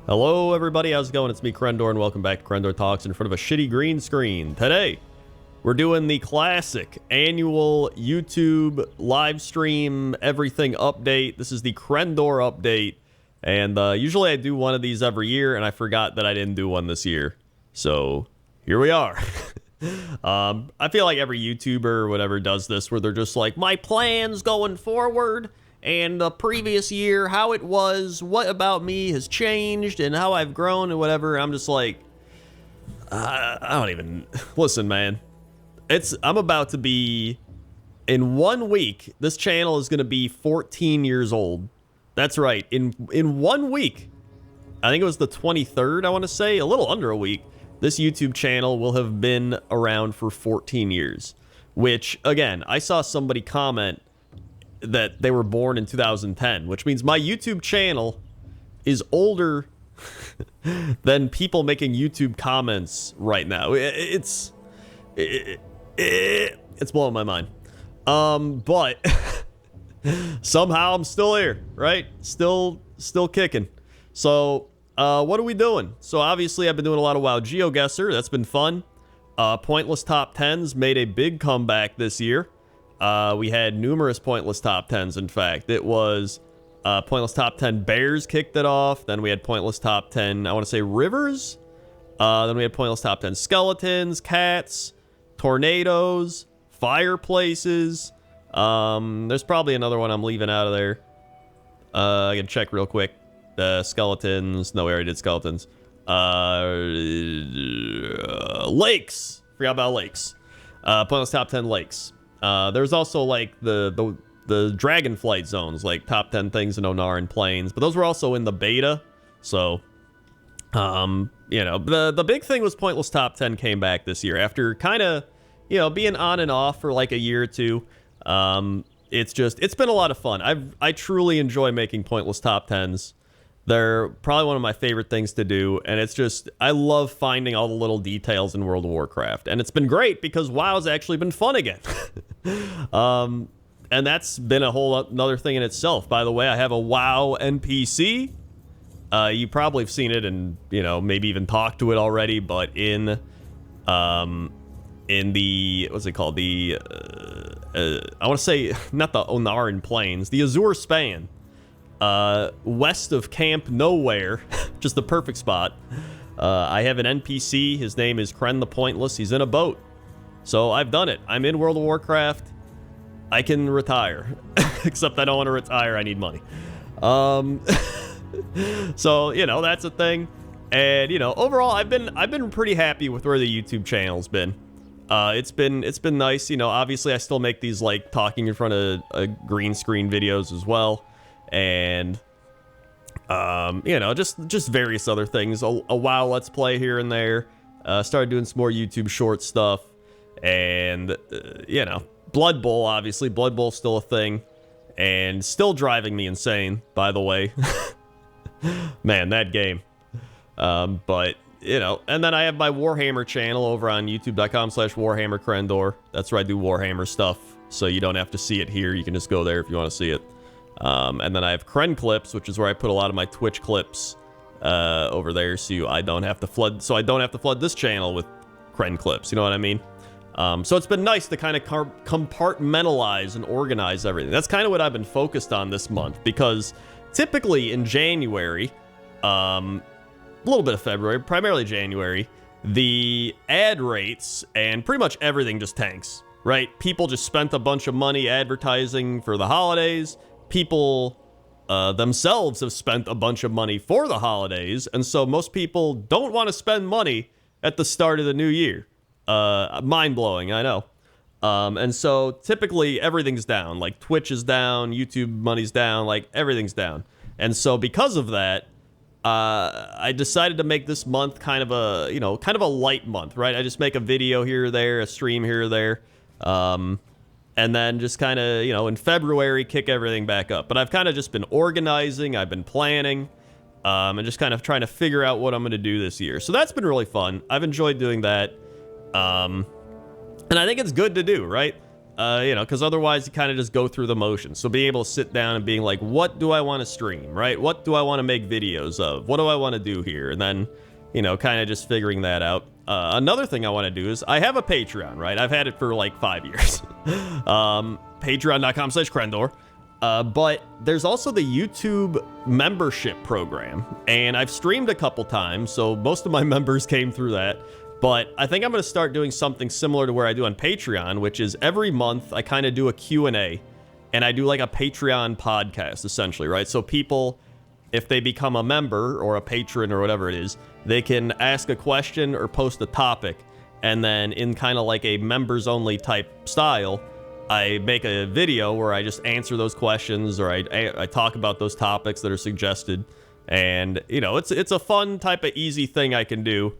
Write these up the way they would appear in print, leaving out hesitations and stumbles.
Hello everybody, how's it going? It's me, Crendor, and welcome back to Crendor Talks in front of a shitty green screen. Today, we're doing the classic annual YouTube live stream everything update. This is the Crendor update, and usually I do one of these every year, and I forgot that I didn't do one this year. So, here we are. I feel like every YouTuber or whatever does this, where they're just like, my plans going forward, and the previous year, how it was, what about me has changed, and how I've grown, and whatever. I'm just like, I don't even... Listen, man. I'm about to be... In 1 week, this channel is going to be 14 years old. That's right. In 1 week, I think it was the 23rd, I want to say, a little under a week, this YouTube channel will have been around for 14 years. Which, again, I saw somebody comment that they were born in 2010, which means my YouTube channel is older than people making YouTube comments right now. It's blowing my mind. But somehow I'm still here, right? Still kicking. So, what are we doing? So obviously I've been doing a lot of WoW GeoGuessr. That's been fun. Pointless top 10s made a big comeback this year. We had numerous pointless top 10s, in fact. It was pointless top 10 bears kicked it off. Then we had pointless top 10, I want to say rivers. Then we had pointless top 10 skeletons, cats, tornadoes, fireplaces. There's probably another one I'm leaving out of there. I can check real quick. Skeletons. No, we already did skeletons. Lakes. Forgot about lakes. Pointless top 10 lakes. There's also like the Dragonflight zones, like top 10 things in Onaran Plains, but those were also in the beta. So, you know, the big thing was pointless top 10 came back this year after kind of, you know, being on and off for like a year or two. It's been a lot of fun. I truly enjoy making pointless top 10s. They're probably one of my favorite things to do, and it's just, I love finding all the little details in World of Warcraft, and it's been great because WoW's actually been fun again. And that's been a whole another thing in itself. By the way, I have a WoW NPC. You probably have seen it and, you know, maybe even talked to it already, but in the, what's it called? The, I want to say, not the Onaran Plains, the Azure Span. West of Camp Nowhere, just the perfect spot. I have an NPC. His name is Cren the Pointless. He's in a boat. So I've done it. I'm in World of Warcraft. I can retire. Except I don't want to retire. I need money. So, you know, that's a thing. And, you know, overall, I've been pretty happy with where the YouTube channel's been. It's been nice. You know, obviously I still make these, like, talking in front of a green screen videos as well. And, you know, just various other things. A WoW Let's Play here and there. Started doing some more YouTube short stuff. And, you know, Blood Bowl, obviously. Blood Bowl's still a thing. And still driving me insane, by the way. Man, that game. But, you know, and then I have my Warhammer channel over on youtube.com/WarhammerCrendor. That's where I do Warhammer stuff. So you don't have to see it here. You can just go there if you want to see it. And then I have Cren Clips, which is where I put a lot of my Twitch clips over there, so I don't have to flood this channel with Cren Clips. You know what I mean? So it's been nice to kind of compartmentalize and organize everything. That's kind of what I've been focused on this month, because typically in January, a little bit of February, primarily January, the ad rates and pretty much everything just tanks, right? People just spent a bunch of money advertising for the holidays. People themselves have spent a bunch of money for the holidays, and so most people don't want to spend money at the start of the new year. Mind-blowing, I know. And so typically everything's down. Like Twitch is down, YouTube money's down, like everything's down. And so because of that, I decided to make this month kind of a light month, right? I just make a video here or there, a stream here or there. And then just kind of, you know, in February, kick everything back up. But I've kind of just been organizing, I've been planning, and just kind of trying to figure out what I'm going to do this year. So that's been really fun. I've enjoyed doing that. And I think it's good to do, right? You know, because otherwise you kind of just go through the motions. So being able to sit down and being like, what do I want to stream, right? What do I want to make videos of? What do I want to do here? And then, you know, kind of just figuring that out. Another thing I want to do is I have a Patreon, right? I've had it for like 5 years. Patreon.com/Crendor. But there's also the YouTube membership program, and I've streamed a couple times, so most of my members came through that. But I think I'm going to start doing something similar to where I do on Patreon, which is every month I kind of do a Q&A, and I do like a Patreon podcast, essentially, right? So people, if they become a member or a patron or whatever it is, they can ask a question or post a topic, and then in kind of like a members-only type style, I make a video where I just answer those questions, or I talk about those topics that are suggested. And, you know, it's a fun type of easy thing I can do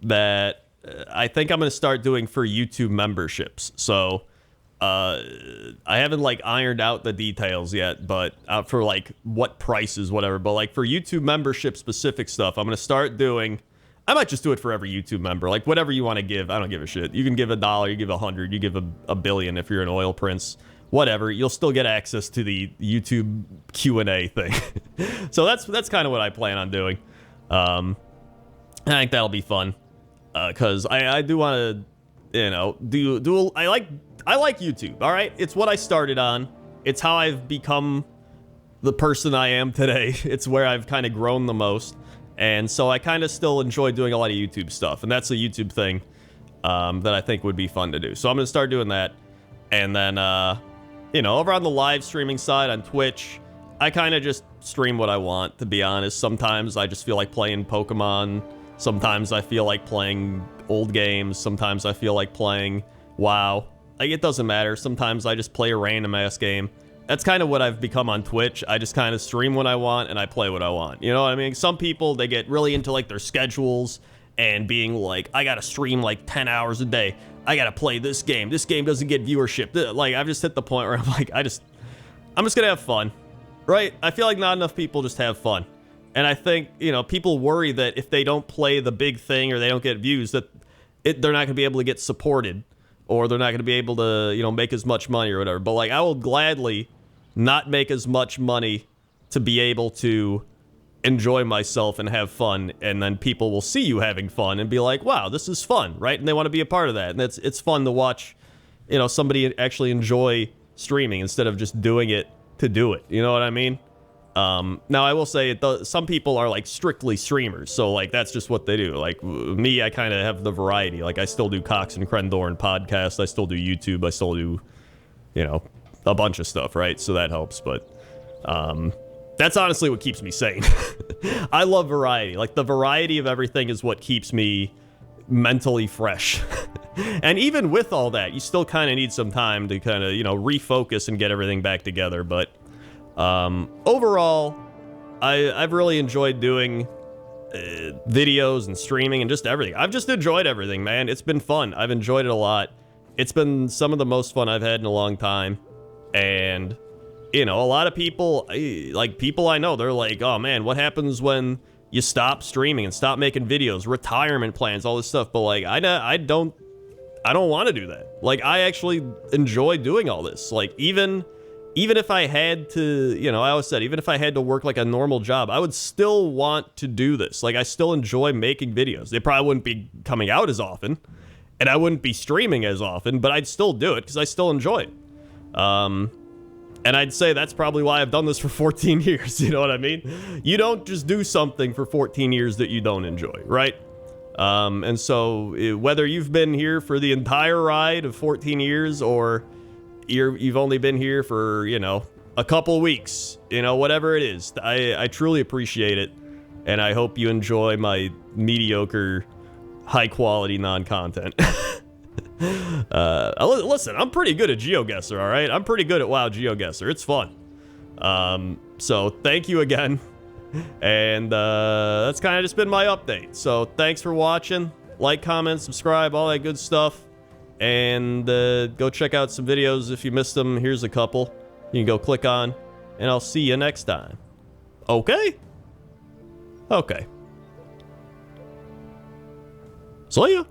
that I think I'm going to start doing for YouTube memberships. So I haven't like ironed out the details yet, but for like what prices, whatever. But like for YouTube membership specific stuff, I'm going to start doing. I might just do it for every YouTube member, like whatever you want to give. I don't give a shit. You can give $1, you give 100, you give a billion if you're an oil prince, whatever. You'll still get access to the YouTube Q&A thing. So that's kind of what I plan on doing. I think that'll be fun because I do want to, you know, I like YouTube. All right, it's what I started on. It's how I've become the person I am today. It's where I've kind of grown the most. And so I kind of still enjoy doing a lot of YouTube stuff, and that's a YouTube thing that I think would be fun to do. So I'm going to start doing that, and then, you know, over on the live streaming side on Twitch, I kind of just stream what I want, to be honest. Sometimes I just feel like playing Pokemon. Sometimes I feel like playing old games. Sometimes I feel like playing WoW. Like, it doesn't matter. Sometimes I just play a random-ass game. That's kind of what I've become on Twitch. I just kind of stream what I want, and I play what I want. You know what I mean? Some people, they get really into, like, their schedules and being like, I gotta stream, like, 10 hours a day. I gotta play this game. This game doesn't get viewership. Like, I've just hit the point where I'm like, I'm just gonna have fun, right? I feel like not enough people just have fun. And I think, you know, people worry that if they don't play the big thing or they don't get views, that they're not gonna be able to get supported, or they're not gonna be able to, you know, make as much money or whatever. But, like, I will gladly not make as much money to be able to enjoy myself and have fun, and then people will see you having fun and be like, wow, this is fun, right? And they want to be a part of that. And it's fun to watch, you know, somebody actually enjoy streaming instead of just doing it to do it. You know what I mean? Now, I will say, some people are, like, strictly streamers, so, like, that's just what they do. Like, me, I kind of have the variety. Like, I still do WoWcrendor and podcasts. I still do YouTube. I still do, you know, a bunch of stuff, right? So that helps, but that's honestly what keeps me sane. I love variety. Like, the variety of everything is what keeps me mentally fresh. And even with all that, you still kind of need some time to kind of, you know, refocus and get everything back together. But overall, I've really enjoyed doing videos and streaming and just everything. I've just enjoyed everything, man. It's been fun. I've enjoyed it a lot. It's been some of the most fun I've had in a long time. And, you know, a lot of people, like, people I know, they're like, oh, man, what happens when you stop streaming and stop making videos, retirement plans, all this stuff. But, like, I don't want to do that. Like, I actually enjoy doing all this. Like, even if I had to, you know, I always said, even if I had to work like a normal job, I would still want to do this. Like, I still enjoy making videos. They probably wouldn't be coming out as often, and I wouldn't be streaming as often, but I'd still do it because I still enjoy it. And I'd say that's probably why I've done this for 14 years. You know what I mean? You don't just do something for 14 years that you don't enjoy, right? And so whether you've been here for the entire ride of 14 years or you've only been here for, you know, a couple weeks, you know, whatever it is, I truly appreciate it. And I hope you enjoy my mediocre, high quality non-content. Listen, I'm pretty good at GeoGuessr, all right? I'm pretty good at WoW GeoGuessr. It's fun. So thank you again. And that's kind of just been my update. So thanks for watching. Like, comment, subscribe, all that good stuff. And go check out some videos if you missed them. Here's a couple you can go click on. And I'll see you next time. Okay? Okay. See ya.